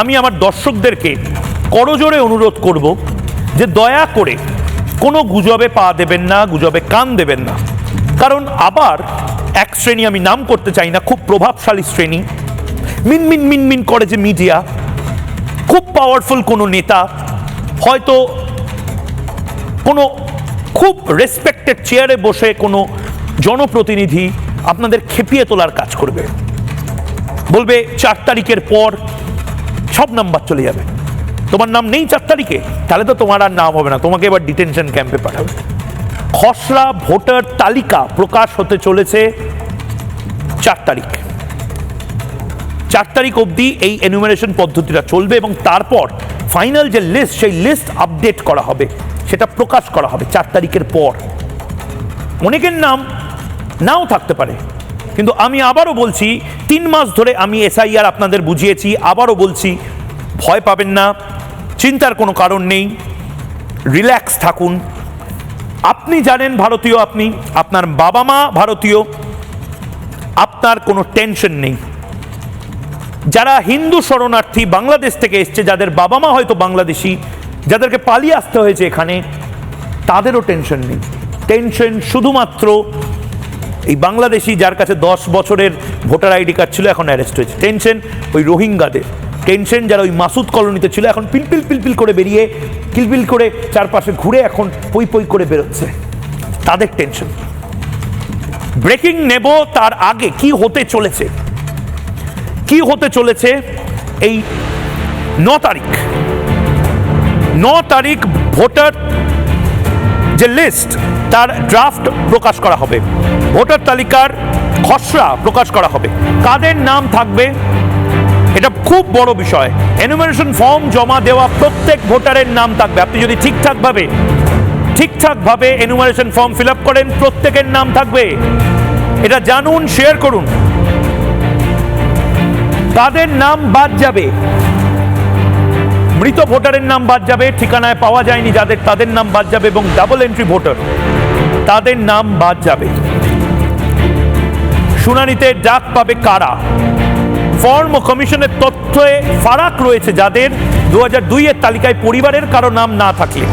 আমি আমার দর্শকদেরকে করজোড়ে অনুরোধ করব যে দয়া করে কোনো গুজবে পা দেবেন না, গুজবে কান দেবেন না। কারণ আবার এক শ্রেণী, আমি নাম করতে চাই না, খুব প্রভাবশালী শ্রেণী, মিনমিন মিনমিন করে যে মিডিয়া, খুব পাওয়ারফুল কোনো নেতা, হয়তো কোনো খুব রেসপেক্টেড চেয়ারে বসে কোনো জনপ্রতিনিধি আপনাদের খেপিয়ে তোলার কাজ করবে, বলবে 4 তারিখের পর সব নাম্বার চলে যাবে। তোমার নাম নেই 4 তারিখে, তাহলে তো তোমার আর নাম হবে না, তোমাকে এবার ডিটেনশন ক্যাম্পে পাঠাবে। খসড়া ভোটার তালিকা প্রকাশ হতে চলেছে 4 তারিখ। 4 তারিখ অবধি এই এনুমারেশন পদ্ধতিটা চলবে এবং তারপর ফাইনাল যে লিস্ট, সেই লিস্ট আপডেট করা হবে, সেটা প্রকাশ করা হবে 4 তারিখের পর। অনেকের নাম নাও থাকতে পারে, কিন্তু আমি আবারও বলছি, 3 মাস ধরে আমি এসআইআর আপনাদের বুঝিয়েছি, আবারও বলছি, ভয় পাবেন না, চিন্তার কোনো কারণ নেই, রিল্যাক্স থাকুন। আপনি জানেন ভারতীয়, আপনি, আপনার বাবা মা ভারতীয়, আপনার কোনো টেনশন নেই। যারা হিন্দু শরণার্থী বাংলাদেশ থেকে এসছে, যাদের বাবা মা হয়তো বাংলাদেশি, যাদেরকে পালিয়ে আসতে হয়েছে এখানে, তাদেরও টেনশন নেই। টেনশন শুধুমাত্র এই বাংলাদেশি যার কাছে 10 বছরের ভোটার আইডি কার্ড ছিল, এখন অ্যারেস্ট হয়েছে। টেনশন ওই রোহিঙ্গাদের, টেনশন যারা ওই মাসুদ কলোনিতে ছিল, এখন পিলপিল পিলপিল করে বেরিয়ে, কিলপিল করে চারপাশে ঘুরে এখন পই পই করে বেরোচ্ছে, তাদের টেনশন। ব্রেকিং নেব তার আগে কি হতে চলেছে, কি হতে চলেছে এই 9 তারিখ। 9 তারিখ ভোটার যে লিস্ট, তার ড্রাফট প্রকাশ করা হবে, ভোটার তালিকার খসড়া প্রকাশ করা হবে। কাদের নাম থাকবে এটা খুব বড় বিষয়। এনুমারেশন ফর্ম জমা দেওয়া প্রত্যেক ভোটারের নাম থাকবে। আপনি যদি ঠিকঠাকভাবে এনুমারেশন ফর্ম ফিল আপ করেন, প্রত্যেকের নাম থাকবে। এটা জানুন, শেয়ার করুন। তাদের নাম বাদ যাবে, মৃত ভোটারের নাম বাদ যাবে, ঠিকানায় পাওয়া যায়নি যাদের, তাদের নাম বাদ যাবে, এবং ডাবল এন্ট্রি ভোটার, তাদের নাম বাদ যাবে। শুনানিতে ডাক পাবে কারা? ফর্ম ও কমিশনের তথ্যে ফারাক রয়েছে যাদের 2002 এর তালিকায় পরিবারের কারো নাম না থাকলে।